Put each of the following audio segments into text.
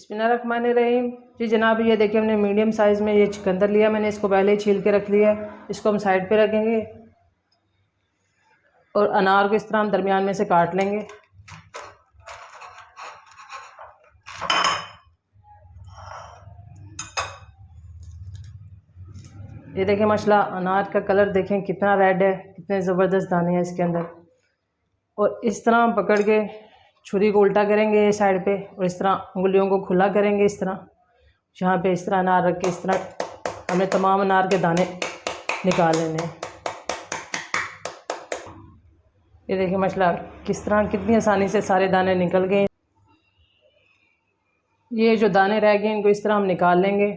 बिस्मिल्लाहिर्रहमानिर्रहीम। जी जनाब, ये देखिए हमने मीडियम साइज़ में ये चुकंदर लिया। मैंने इसको पहले ही छील के रख लिया है। इसको हम साइड पे रखेंगे और अनार को इस तरह हम दरमियान में से काट लेंगे। ये देखें माशाल्लाह, अनार का कलर देखें कितना रेड है, कितने ज़बरदस्त दाने हैं इसके अंदर। और इस तरह हम पकड़ के छुरी को उल्टा करेंगे ये साइड पे, और इस तरह उंगलियों को खुला करेंगे। इस तरह यहाँ पे इस तरह अनार रख के इस तरह हमें तमाम अनार के दाने निकाल लेने हैं। ये देखिए माशाल्लाह किस तरह कितनी आसानी से सारे दाने निकल गए। ये जो दाने रह गए इनको इस तरह हम निकाल लेंगे।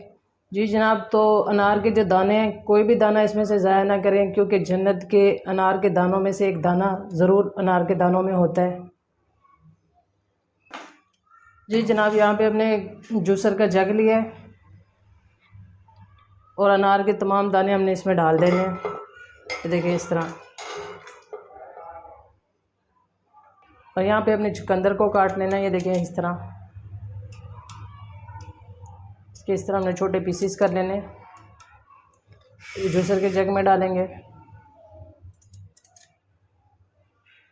जी जनाब, तो अनार के जो दाने हैं कोई भी दाना इसमें से ज़ाया ना करें, क्योंकि जन्नत के अनार के दानों में से एक दाना ज़रूर अनार के दानों में होता है। जी जनाब, यहाँ पे हमने जूसर का जग लिया है और अनार के तमाम दाने हमने इसमें डाल देने हैं। ये देखिए इस तरह। और यहाँ पे अपने चुकंदर को काट लेना है। ये देखिए इस तरह, इसके इस तरह हमने छोटे पीसीस कर लेने। जूसर के जग में डालेंगे।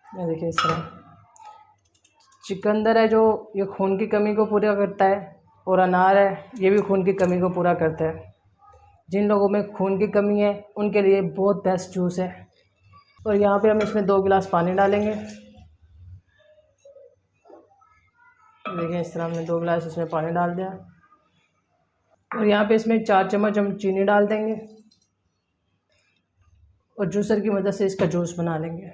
ये देखिए इस तरह। चुकंदर है जो ये खून की कमी को पूरा करता है, और अनार है ये भी खून की कमी को पूरा करता है। जिन लोगों में खून की कमी है उनके लिए बहुत बेस्ट जूस है। और यहाँ पे हम इसमें 2 गिलास पानी डालेंगे। देखिए इस तरह हमने 2 गिलास इसमें पानी डाल दिया। और यहाँ पे इसमें 4 चम्मच हम चीनी डाल देंगे और जूसर की मदद से इसका जूस बना लेंगे।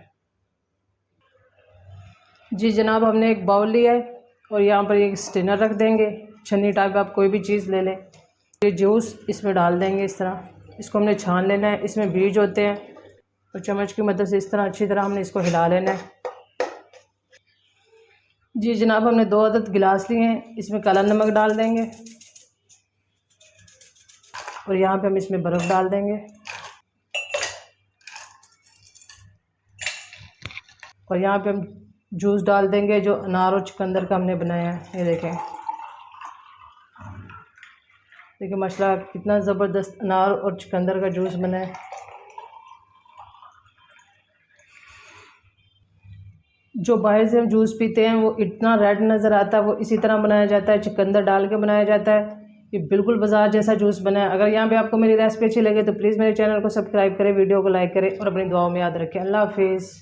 जी जनाब, हमने एक बाउल लिया है और यहाँ पर एक स्टेनर रख देंगे। छन्नी टाइप आप कोई भी चीज़ ले लें। ये जूस इसमें डाल देंगे इस तरह। इसको हमने छान लेना है। इसमें बीज होते हैं और चम्मच की मदद से इस तरह अच्छी तरह हमने इसको हिला लेना है। जी जनाब, हमने 2 अदद गिलास लिए हैं। इसमें काला नमक डाल देंगे और यहाँ पे हम इसमें बर्फ़ डाल देंगे। और यहाँ पे हम जूस डाल देंगे जो अनार और चुकंदर का हमने बनाया है। ये देखें, देखिए माशाल्लाह कितना ज़बरदस्त अनार और चुकंदर का जूस बना है। जो बाहर से हम जूस पीते हैं वो इतना रेड नज़र आता है, वो इसी तरह बनाया जाता है, चुकंदर डाल के बनाया जाता है। ये बिल्कुल बाजार जैसा जूस बना है। अगर यहाँ पे आपको मेरी रेसिपी अच्छी लगे तो प्लीज़ मेरे चैनल को सब्सक्राइब करें, वीडियो को लाइक करें और अपनी दुआओं में याद रखें। अल्लाह हाफिज़।